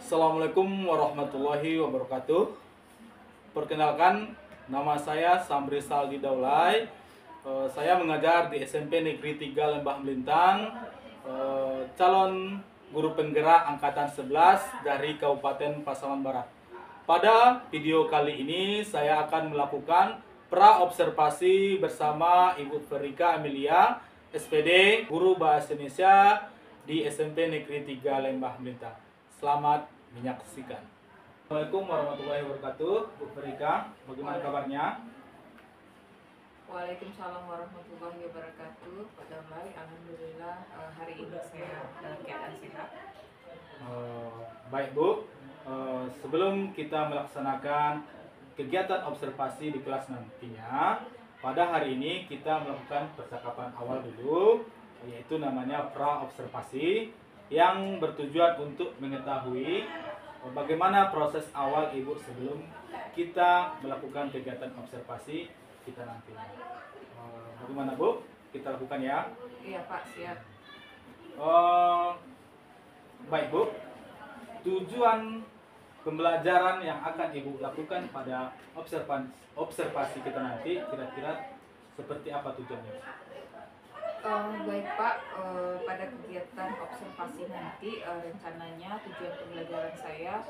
Assalamualaikum warahmatullahi wabarakatuh. Perkenalkan, nama saya Samri Saldi Daulay. Saya mengajar di SMP Negeri 3 Lembah Melintang, calon guru penggerak angkatan 11 dari Kabupaten Pasaman Barat. Pada video kali ini saya akan melakukan pra-observasi bersama Ibu Verika Amelia, SPD, Guru Bahasa Indonesia di SMP Negeri 3 Lembah Melintang. Selamat menyaksikan. Assalamualaikum warahmatullahi wabarakatuh. Bu Verika, bagaimana kabarnya? Waalaikumsalam warahmatullahi wabarakatuh. Pak Damai, alhamdulillah hari ini saya dalam keadaan sehat. Baik Bu, sebelum kita melaksanakan kegiatan observasi di kelas nantinya, pada hari ini kita melakukan percakapan awal dulu, yaitu namanya pra-observasi, yang bertujuan untuk mengetahui bagaimana proses awal Ibu sebelum kita melakukan kegiatan observasi kita nantinya. Bagaimana Bu? Kita lakukan ya? Iya Pak, siap. Baik Bu, tujuan pembelajaran yang akan Ibu lakukan pada observasi kita nanti kira-kira seperti apa tujuannya? Baik Pak, pada kegiatan observasi nanti rencananya tujuan pembelajaran saya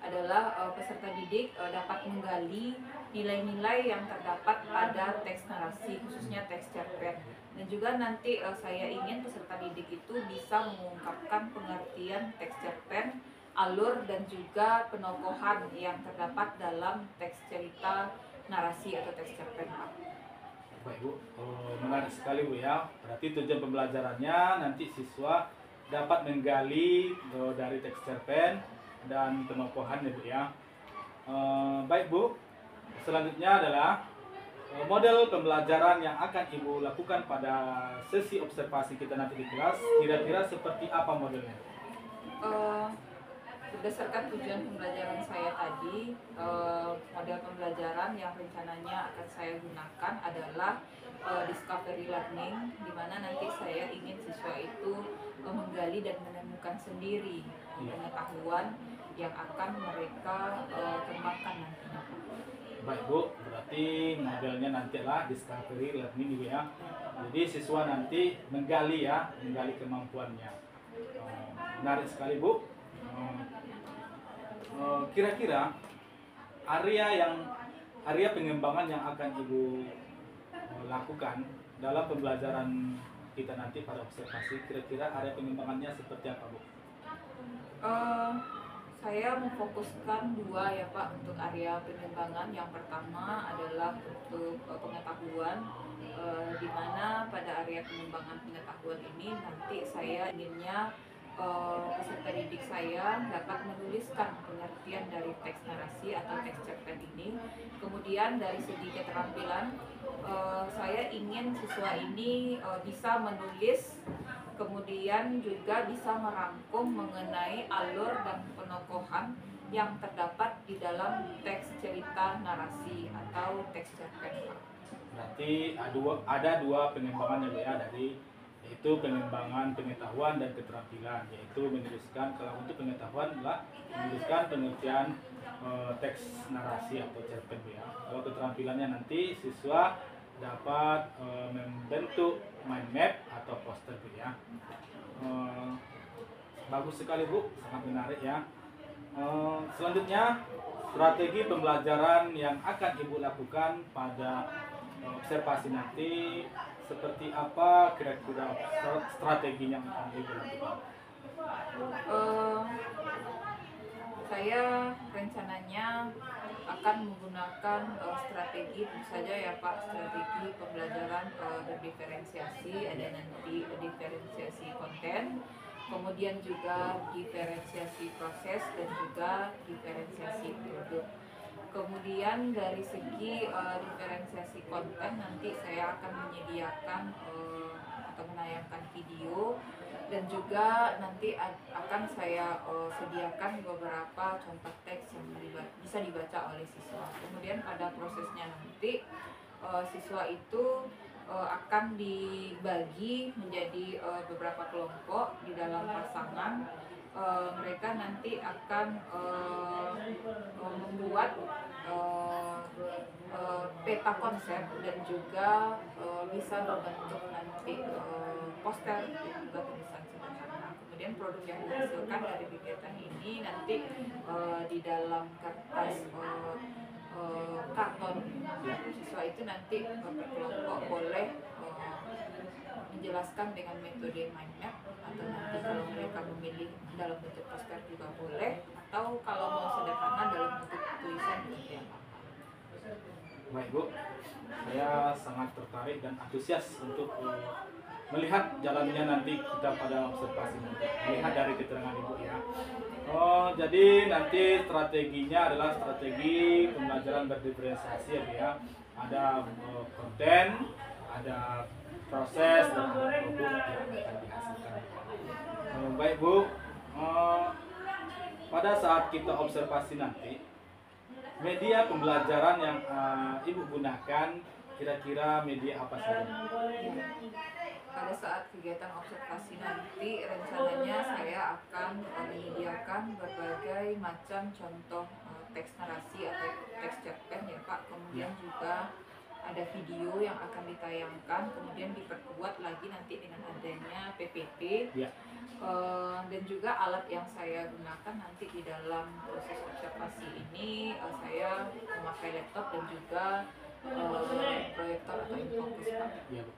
adalah peserta didik dapat menggali nilai-nilai yang terdapat pada teks narasi, khususnya teks cerpen. Dan juga nanti saya ingin peserta didik itu bisa mengungkapkan pengertian teks cerpen, alur dan juga penokohan yang terdapat dalam teks cerita narasi atau teks cerpen Pak. Baik Bu, menarik sekali Bu ya. Berarti tujuan pembelajarannya nanti siswa dapat menggali dari teks cerpen dan penokohan ya Bu ya. Baik Bu, selanjutnya adalah model pembelajaran yang akan Ibu lakukan pada sesi observasi kita nanti di kelas. Kira-kira seperti apa modelnya? Berdasarkan tujuan pembelajaran saya tadi, model pembelajaran yang rencananya akan saya gunakan adalah discovery learning, di mana nanti saya ingin siswa itu menggali dan menemukan sendiri pengetahuan yang akan mereka kembangkan nantinya. Baik Bu, berarti modelnya nanti adalah discovery learning gitu ya. Jadi siswa nanti menggali ya, menggali kemampuannya. Menarik sekali Bu. Kira-kira area pengembangan yang akan Ibu lakukan dalam pembelajaran kita nanti pada observasi, kira-kira area pengembangannya seperti apa Bu? Saya memfokuskan dua ya Pak untuk area pengembangan. Yang pertama adalah untuk pengetahuan, di mana pada area pengembangan pengetahuan ini nanti saya inginnya peserta didik saya dapat menuliskan pengertian dari teks narasi atau teks cerpen ini. Kemudian dari segi keterampilan, saya ingin siswa ini bisa menulis, kemudian juga bisa merangkum mengenai alur dan penokohan yang terdapat di dalam teks cerita narasi atau teks cerpen. Berarti ada dua pengembangan ya dari, yaitu pengembangan pengetahuan dan keterampilan, yaitu menuliskan, kalau untuk pengetahuan adalah menuliskan pengertian teks narasi atau cerpen ya. Kalau keterampilannya nanti siswa dapat membentuk mind map atau poster ya. Bagus sekali Bu, sangat menarik ya. Selanjutnya strategi pembelajaran yang akan Ibu lakukan pada observasi nanti seperti apa, kira-kira strateginya yang akan Ibu lakukan? Saya rencananya akan menggunakan strategi, tentu saja ya Pak, strategi pembelajaran berdiferensiasi. Ada nanti diferensiasi konten, kemudian juga diferensiasi proses dan juga diferensiasi produk. Kemudian dari segi diferensiasi konten, nanti saya akan menyediakan atau menayangkan video, dan juga nanti akan saya sediakan beberapa contoh teks yang bisa dibaca oleh siswa. Kemudian pada prosesnya nanti siswa itu akan dibagi menjadi beberapa kelompok di dalam pasangan. mereka nanti akan membuat peta konsep dan juga bisa berbentuk nanti poster dan juga tulisan sederhana. Kemudian produk yang dihasilkan dari kegiatan ini nanti di dalam kertas karton siswa itu nanti berkelompok boleh menjelaskan dengan metode mind map, atau nanti kalau mereka memilih dalam bentuk poster juga boleh, atau kalau mau sederhana dalam bentuk tulisan juga. Baik Bu, saya sangat tertarik dan antusias untuk melihat jalannya nanti kita pada observasi nanti. Melihat dari keterangan Ibu ya. Oh, jadi nanti strateginya adalah strategi pembelajaran berdiferensiasi ya Bu ya. Ada konten, ada proses, dan ada produk yang akan dihasilkan. Baik Bu, pada saat kita observasi nanti, media pembelajaran yang Ibu gunakan kira-kira media apa saja? Pada saat kegiatan observasi nanti, rencananya saya akan menyediakan berbagai macam contoh teks narasi atau teks cerpen ya Pak. Kemudian juga ada video yang akan ditayangkan, kemudian diperkuat lagi nanti dengan adanya PPT. Ya. Dan juga alat yang saya gunakan nanti di dalam proses observasi ini, saya memakai laptop dan juga proyektor atau infocus Pak. Ya.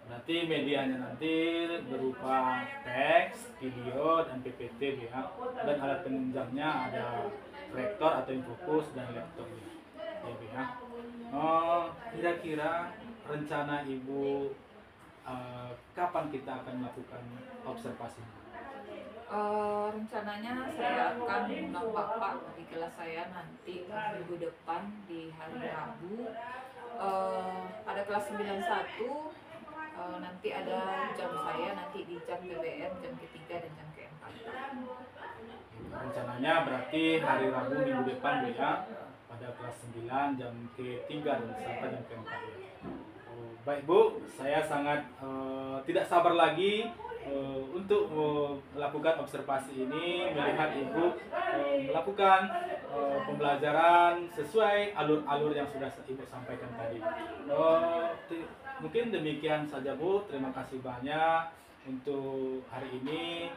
Berarti medianya nanti berupa teks, video, dan PPT ya. Dan alat penunjangnya ada proyektor atau infocus dan laptop ya. Kira-kira rencana Ibu kapan kita akan melakukan observasi? Rencananya saya akan mengundang Bapak di kelas saya nanti minggu depan di hari Rabu. Pada kelas 91 nanti ada jam saya nanti di jam PBM jam ketiga dan jam keempat. Rencananya berarti hari Rabu minggu depan Bu ya, pada kelas 9 jam ketiga dan sampai jam keempat. Baik Bu, saya sangat tidak sabar lagi untuk melakukan observasi ini, melihat Ibu melakukan pembelajaran sesuai alur-alur yang sudah Ibu sampaikan tadi. Mungkin demikian saja Bu, terima kasih banyak untuk hari ini.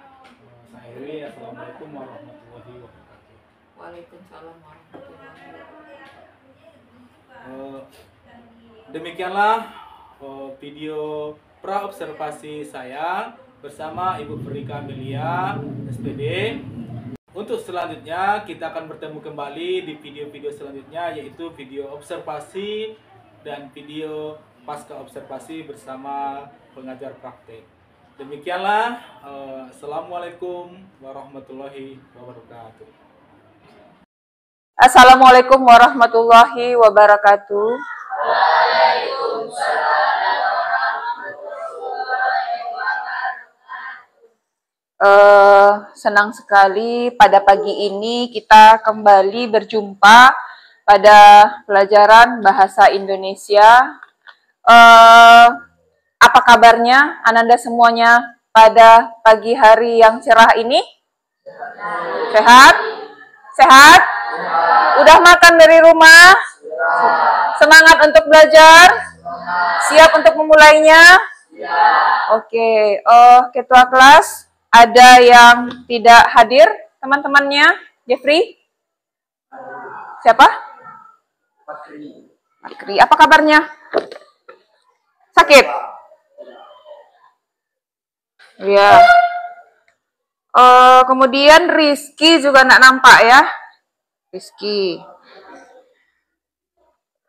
Saya akhiri, Assalamualaikum warahmatullahi wabarakatuh. Waalaikumsalam warahmatullahi wabarakatuh. Demikianlah video pra-observasi saya bersama Ibu Frika Amelia, SPD. Untuk selanjutnya kita akan bertemu kembali di video-video selanjutnya, yaitu video observasi dan video pasca observasi bersama pengajar praktek. Demikianlah, Assalamualaikum warahmatullahi wabarakatuh. Assalamualaikum warahmatullahi wabarakatuh. Senang sekali pada pagi ini kita kembali berjumpa pada pelajaran Bahasa Indonesia. Apa kabarnya Ananda semuanya pada pagi hari yang cerah ini? Sehat? Sehat? Udah makan dari rumah? Semangat untuk belajar? Siap untuk memulainya? Oke, ketua kelas, ada yang tidak hadir teman-temannya? Jeffrey? Siapa? Makri. Apa kabarnya? Sakit? Ya. Kemudian Rizky juga nggak nampak ya. Rizky.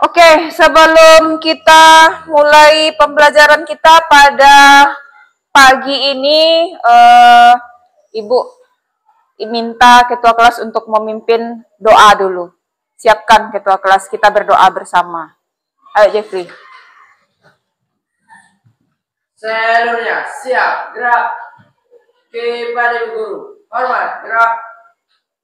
Oke, sebelum kita mulai pembelajaran kita pada pagi ini, Ibu minta ketua kelas untuk memimpin doa dulu. Siapkan ketua kelas, kita berdoa bersama. Ayo Jeffrey. Seluruhnya siap, gerak kepada Ibu Guru. Hormat, gerak.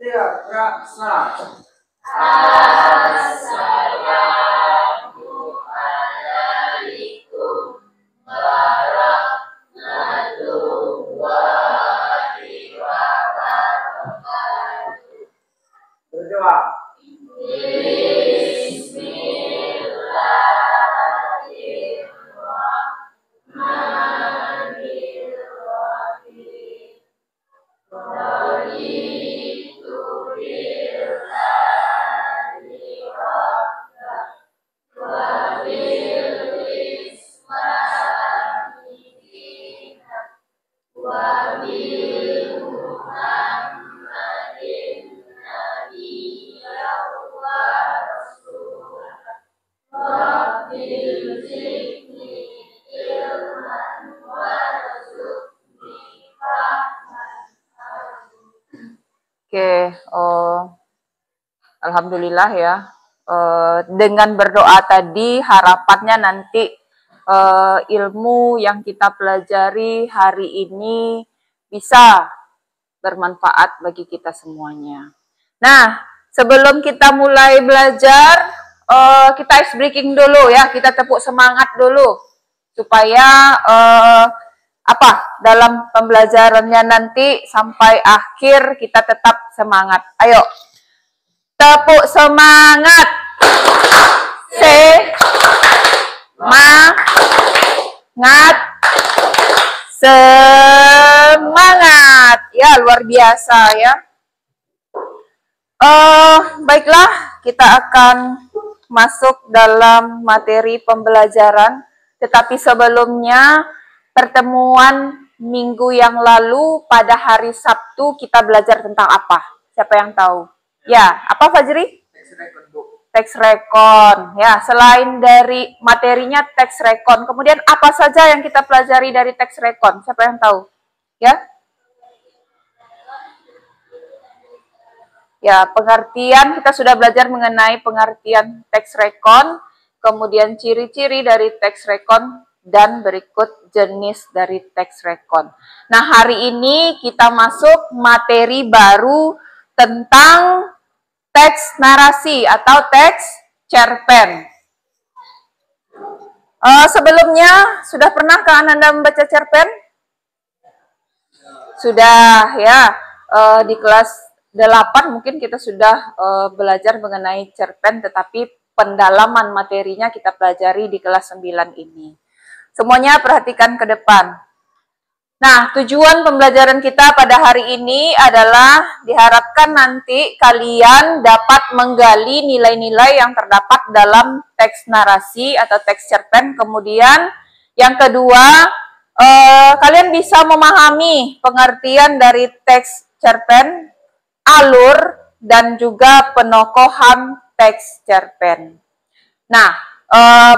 Tidak, gerak, salam. Assalamualaikum warahmatullahi wabarakatuh. berdoa. Oke, alhamdulillah ya. Dengan berdoa tadi harapannya nanti ilmu yang kita pelajari hari ini bisa bermanfaat bagi kita semuanya. Nah, sebelum kita mulai belajar, kita ice breaking dulu ya, kita tepuk semangat dulu supaya dalam pembelajarannya nanti sampai akhir kita tetap semangat. Ayo, tepuk semangat. Semangat. Ya, luar biasa ya. Baiklah, kita akan masuk dalam materi pembelajaran. Tetapi sebelumnya, pertemuan minggu yang lalu pada hari Sabtu kita belajar tentang apa? Siapa yang tahu? Ya, apa Fajri? Teks rekon. Ya, selain dari materinya teks rekon, kemudian apa saja yang kita pelajari dari teks rekon? Siapa yang tahu? Ya? Ya, pengertian, kita sudah belajar mengenai pengertian teks rekon, kemudian ciri-ciri dari teks rekon, dan berikut jenis dari teks rekon. Nah, hari ini kita masuk materi baru tentang teks narasi atau teks cerpen. Sebelumnya, sudah pernahkah Anda membaca cerpen? Sudah, ya. Di kelas 8 mungkin kita sudah belajar mengenai cerpen, tetapi pendalaman materinya kita pelajari di kelas 9 ini. Semuanya perhatikan ke depan. Nah, tujuan pembelajaran kita pada hari ini adalah diharapkan nanti kalian dapat menggali nilai-nilai yang terdapat dalam teks narasi atau teks cerpen. Kemudian yang kedua, kalian bisa memahami pengertian dari teks cerpen, alur, dan juga penokohan teks cerpen. Nah,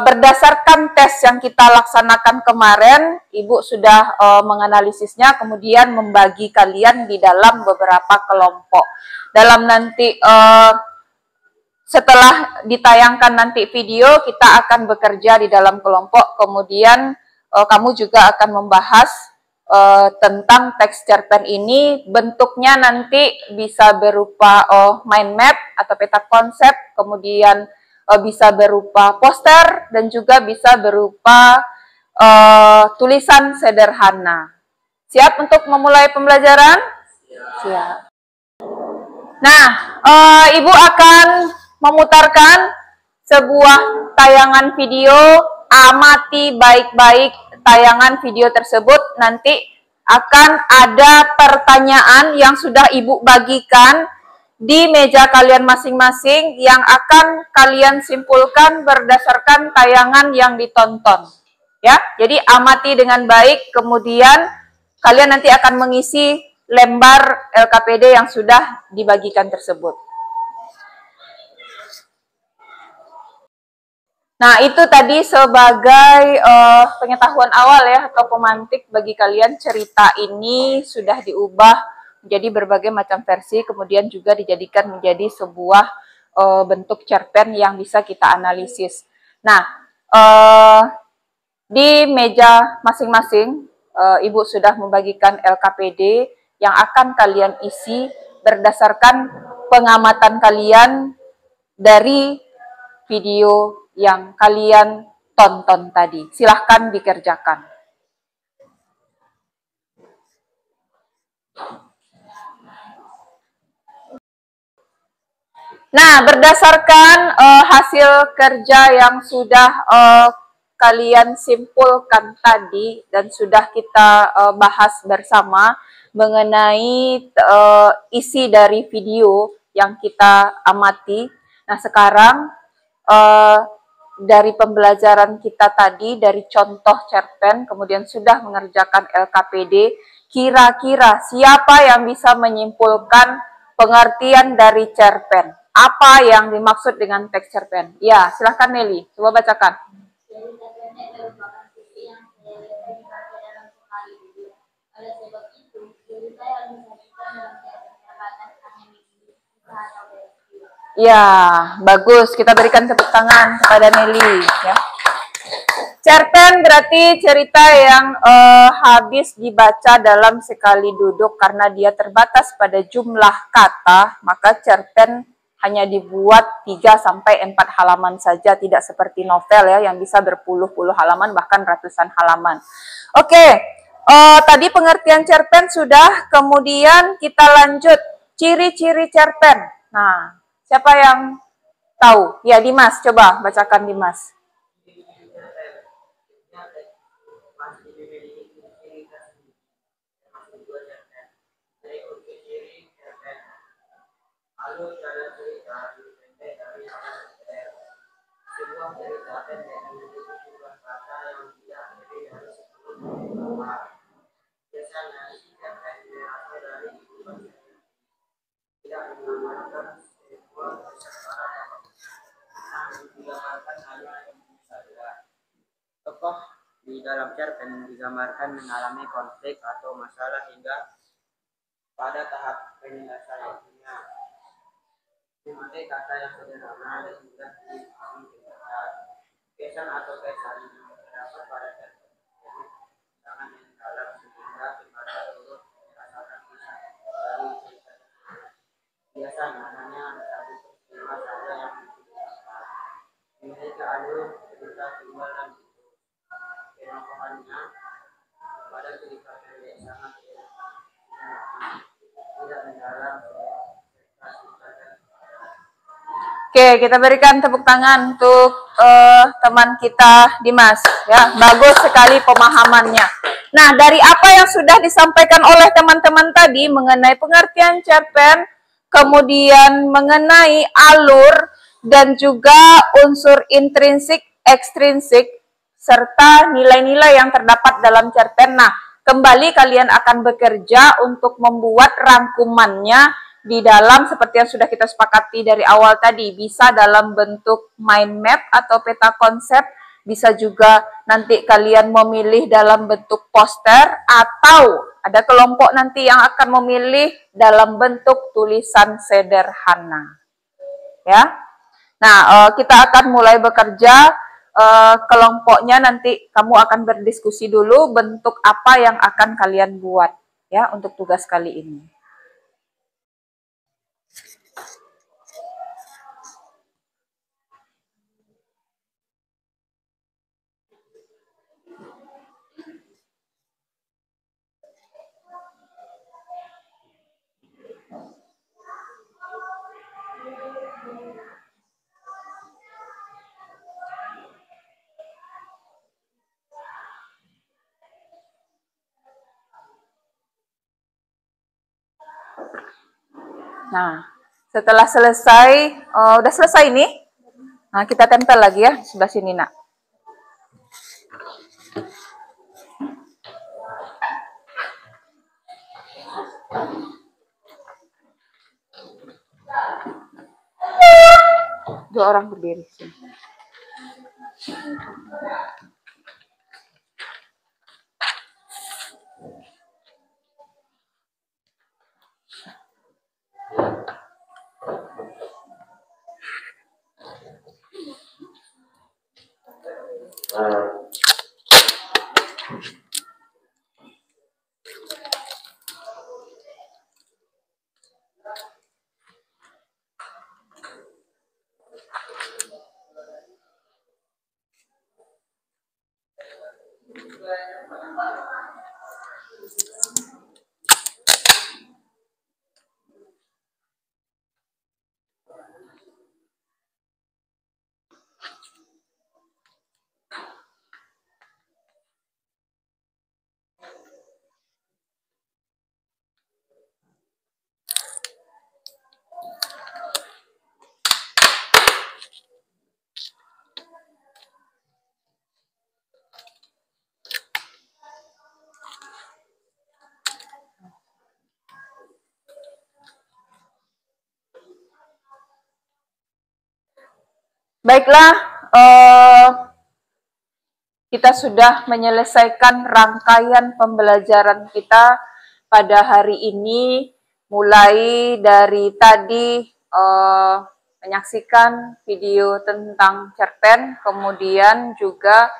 berdasarkan tes yang kita laksanakan kemarin, Ibu sudah menganalisisnya, kemudian membagi kalian di dalam beberapa kelompok. Dalam nanti, setelah ditayangkan nanti video, kita akan bekerja di dalam kelompok, kemudian kamu juga akan membahas tentang teks cerpen ini. Bentuknya nanti bisa berupa mind map atau peta konsep, kemudian bisa berupa poster, dan juga bisa berupa tulisan sederhana. Siap untuk memulai pembelajaran? Siap. Nah, Ibu akan memutarkan sebuah tayangan video. Amati baik-baik tayangan video tersebut. Nanti akan ada pertanyaan yang sudah Ibu bagikan di meja kalian masing-masing yang akan kalian simpulkan berdasarkan tayangan yang ditonton. Ya, jadi amati dengan baik, kemudian kalian nanti akan mengisi lembar LKPD yang sudah dibagikan tersebut. Nah, itu tadi sebagai pengetahuan awal ya, atau pemantik bagi kalian. Cerita ini sudah diubah menjadi berbagai macam versi, kemudian juga dijadikan menjadi sebuah bentuk cerpen yang bisa kita analisis. Nah, di meja masing-masing, Ibu sudah membagikan LKPD yang akan kalian isi berdasarkan pengamatan kalian dari video yang kalian tonton tadi. Silahkan dikerjakan. Nah, berdasarkan hasil kerja yang sudah kalian simpulkan tadi dan sudah kita bahas bersama mengenai isi dari video yang kita amati. Nah, sekarang dari pembelajaran kita tadi, dari contoh cerpen, kemudian sudah mengerjakan LKPD, kira-kira siapa yang bisa menyimpulkan pengertian dari cerpen? Apa yang dimaksud dengan teks cerpen? Ya, silahkan Nelly, coba bacakan. Ya, bagus. Kita berikan tepuk tangan kepada Nelly. Ya. Cerpen berarti cerita yang habis dibaca dalam sekali duduk karena dia terbatas pada jumlah kata, maka cerpen hanya dibuat 3-4 halaman saja, tidak seperti novel ya yang bisa berpuluh-puluh halaman bahkan ratusan halaman. Oke, tadi pengertian cerpen sudah, kemudian kita lanjut ciri-ciri cerpen. Nah, siapa yang tahu? Ya, Dimas, coba bacakan Dimas. Alur jalan cerita dipendek dari awal ke sebuah cerita pendek memiliki jumlah kata yang tidak lebih dari 10 kata. Biasanya isi cerpen berasal dari kehidupan sehari-hari, tidak menggambarkan sebuah sejarah namun digambarkan hanya ini saja. Tokoh di dalam cerpen digambarkan mengalami konflik atau masalah hingga pada tahap penyelesaiannya. Memakai kata yang sederhana dan mudah dipahami pembaca. Kesan atau kesan yang terdapat pada cerpen tersebut sangat mendalam sehingga pembaca turut merasakan kisah dari cerita tersebut. Biasanya hanya satu peristiwa saja yang diceritakan. Memiliki alur cerita tunggal dan utuh. Penokohannya pada cerita pendek sangat tidak mendalam serta singkat. Oke, kita berikan tepuk tangan untuk teman kita Dimas. Ya, bagus sekali pemahamannya. Nah, dari apa yang sudah disampaikan oleh teman-teman tadi mengenai pengertian cerpen, kemudian mengenai alur dan juga unsur intrinsik, ekstrinsik, serta nilai-nilai yang terdapat dalam cerpen. Nah, kembali kalian akan bekerja untuk membuat rangkumannya di dalam seperti yang sudah kita sepakati dari awal tadi, bisa dalam bentuk mind map atau peta konsep, bisa juga nanti kalian memilih dalam bentuk poster, atau ada kelompok nanti yang akan memilih dalam bentuk tulisan sederhana. Ya. Nah, kita akan mulai bekerja, kelompoknya nanti kamu akan berdiskusi dulu bentuk apa yang akan kalian buat ya untuk tugas kali ini. Nah, setelah selesai, udah selesai nih. Nah, kita tempel lagi ya sebelah sini, Nak. Dua orang berdiri sini. Baiklah, kita sudah menyelesaikan rangkaian pembelajaran kita pada hari ini, mulai dari tadi menyaksikan video tentang cerpen, kemudian juga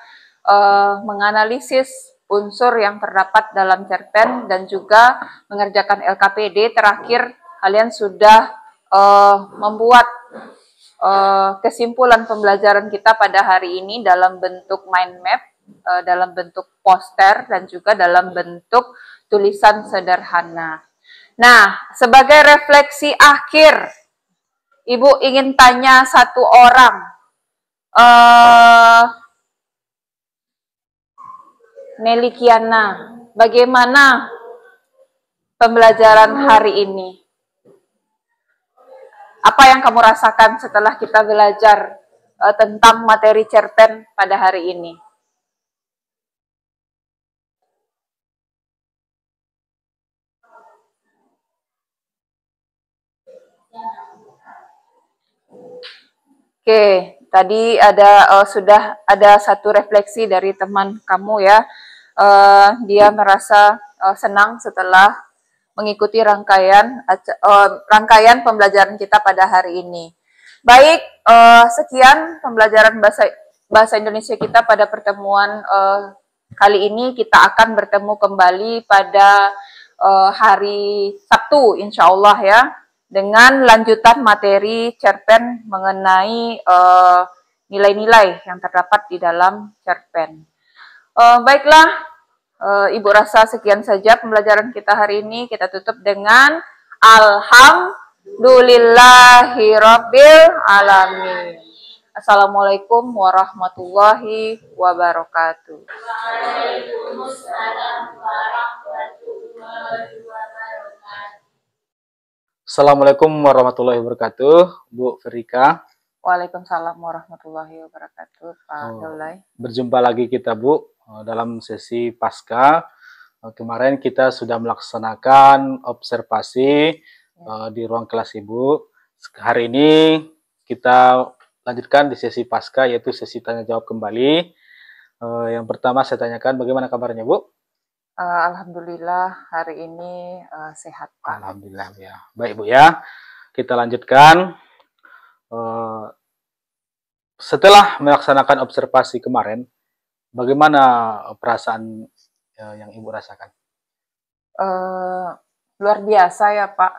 menganalisis unsur yang terdapat dalam cerpen dan juga mengerjakan LKPD. Terakhir, kalian sudah membuat kesimpulan pembelajaran kita pada hari ini dalam bentuk mind map, dalam bentuk poster, dan juga dalam bentuk tulisan sederhana. Nah, sebagai refleksi akhir, Ibu ingin tanya satu orang. Nelly Kiana, bagaimana pembelajaran hari ini? Apa yang kamu rasakan setelah kita belajar tentang materi cerpen pada hari ini? Oke, tadi ada sudah ada satu refleksi dari teman kamu ya. Dia merasa senang setelah mengikuti rangkaian pembelajaran kita pada hari ini. Baik, sekian pembelajaran bahasa Indonesia kita pada pertemuan kali ini. Kita akan bertemu kembali pada hari Sabtu, insya Allah ya, dengan lanjutan materi cerpen mengenai nilai-nilai yang terdapat di dalam cerpen. Baiklah, Ibu rasa sekian saja pembelajaran kita hari ini. Kita tutup dengan Alhamdulillahirabbil alamin. Assalamualaikum warahmatullahi wabarakatuh. Waalaikumsalam warahmatullahi wabarakatuh. Assalamualaikum warahmatullahi wabarakatuh, Bu Ferika. Waalaikumsalam warahmatullahi wabarakatuh, Pak Daulay. Berjumpa lagi kita, Bu, dalam sesi pasca. Kemarin kita sudah melaksanakan observasi di ruang kelas Ibu. Hari ini kita lanjutkan di sesi pasca, yaitu sesi tanya jawab kembali. Yang pertama saya tanyakan, bagaimana kabarnya, Bu? Alhamdulillah hari ini sehat, Pak. Alhamdulillah ya. Baik, Bu ya. Kita lanjutkan. Setelah melaksanakan observasi kemarin, bagaimana perasaan yang Ibu rasakan? Luar biasa ya, Pak.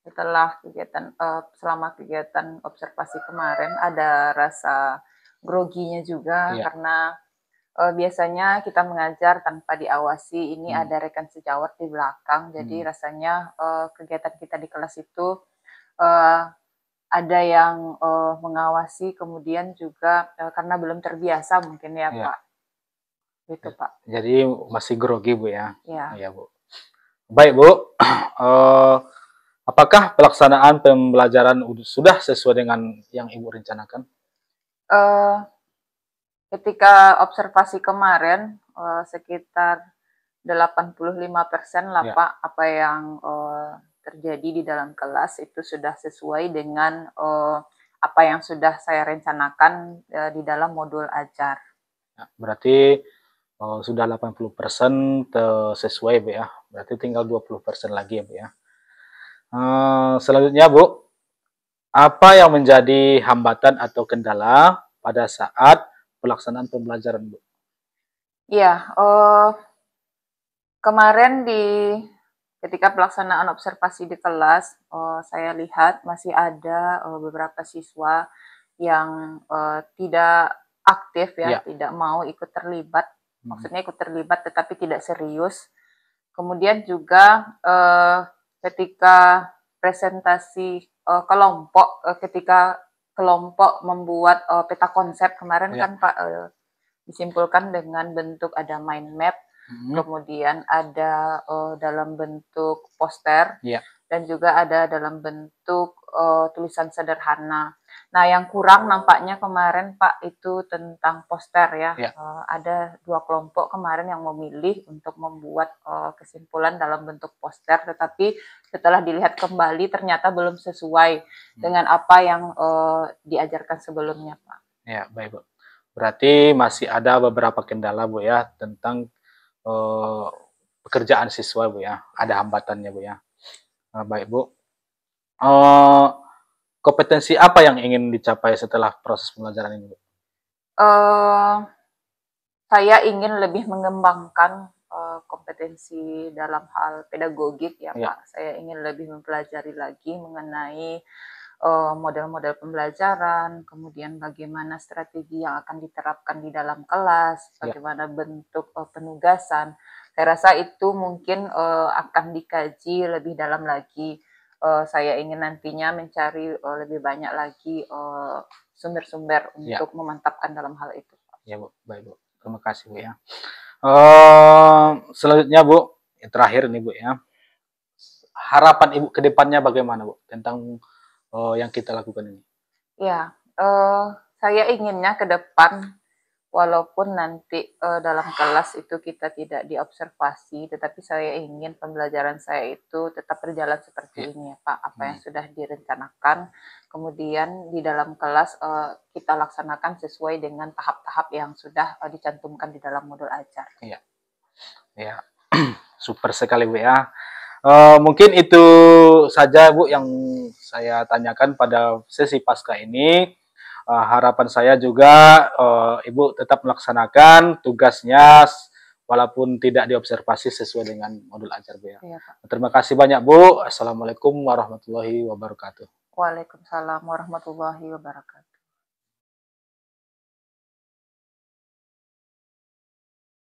Setelah kegiatan selama kegiatan observasi kemarin ada rasa groginya juga karena biasanya kita mengajar tanpa diawasi. Ini ada rekan sejawat di belakang, jadi rasanya kegiatan kita di kelas itu ada yang mengawasi, kemudian juga karena belum terbiasa mungkin ya, Pak. Gitu, Pak. Jadi masih grogi, Bu ya? Ya. Ya, Bu. Baik, Bu. Apakah pelaksanaan pembelajaran sudah sesuai dengan yang Ibu rencanakan? Ketika observasi kemarin sekitar 85% lah, Pak, apa yang terjadi di dalam kelas itu sudah sesuai dengan apa yang sudah saya rencanakan di dalam modul ajar. Berarti sudah 80% sesuai, Bu ya. Berarti tinggal 20% lagi ya, Bu ya. Selanjutnya, Bu, apa yang menjadi hambatan atau kendala pada saat pelaksanaan pembelajaran, Bu? Iya, kemarin ketika pelaksanaan observasi di kelas, saya lihat masih ada beberapa siswa yang tidak aktif ya, tidak mau ikut terlibat. Maksudnya ikut terlibat tetapi tidak serius. Kemudian juga ketika presentasi kelompok, ketika kelompok membuat peta konsep kemarin kan Pak disimpulkan dengan bentuk ada mind map, kemudian ada dalam bentuk poster, dan juga ada dalam bentuk tulisan sederhana. Nah, yang kurang nampaknya kemarin Pak itu tentang poster ya. Ya. Ada 2 kelompok kemarin yang memilih untuk membuat kesimpulan dalam bentuk poster, tetapi setelah dilihat kembali ternyata belum sesuai dengan apa yang diajarkan sebelumnya, Pak. Ya, baik Bu. Berarti masih ada beberapa kendala Bu ya tentang pekerjaan siswa Bu ya. Ada hambatannya Bu ya. Baik Bu. Kompetensi apa yang ingin dicapai setelah proses pembelajaran ini Bu? Saya ingin lebih mengembangkan kompetensi dalam hal pedagogik ya Ya. Pak. Saya ingin lebih mempelajari lagi mengenai model-model pembelajaran, kemudian bagaimana strategi yang akan diterapkan di dalam kelas, Ya. bagaimana bentuk penugasan. Saya rasa itu mungkin akan dikaji lebih dalam lagi. Saya ingin nantinya mencari lebih banyak lagi sumber-sumber Ya. untuk memantapkan dalam hal itu. Ya Bu, baik Bu. Terima kasih Bu ya. Selanjutnya Bu, yang terakhir nih Bu ya. Harapan Ibu ke depannya bagaimana Bu tentang yang kita lakukan ini? Ya, saya inginnya ke depan, walaupun nanti dalam kelas itu kita tidak diobservasi, tetapi saya ingin pembelajaran saya itu tetap berjalan seperti ini ya Pak, apa yang sudah direncanakan, kemudian di dalam kelas kita laksanakan sesuai dengan tahap-tahap yang sudah dicantumkan di dalam modul ajar. Iya, ya, super sekali Bu ya. Mungkin itu saja Bu yang saya tanyakan pada sesi pasca ini. Harapan saya juga Ibu tetap melaksanakan tugasnya walaupun tidak diobservasi sesuai dengan modul ajar Bu ya. Iya, Pak. Terima kasih banyak Bu. Assalamualaikum warahmatullahi wabarakatuh. Waalaikumsalam warahmatullahi wabarakatuh.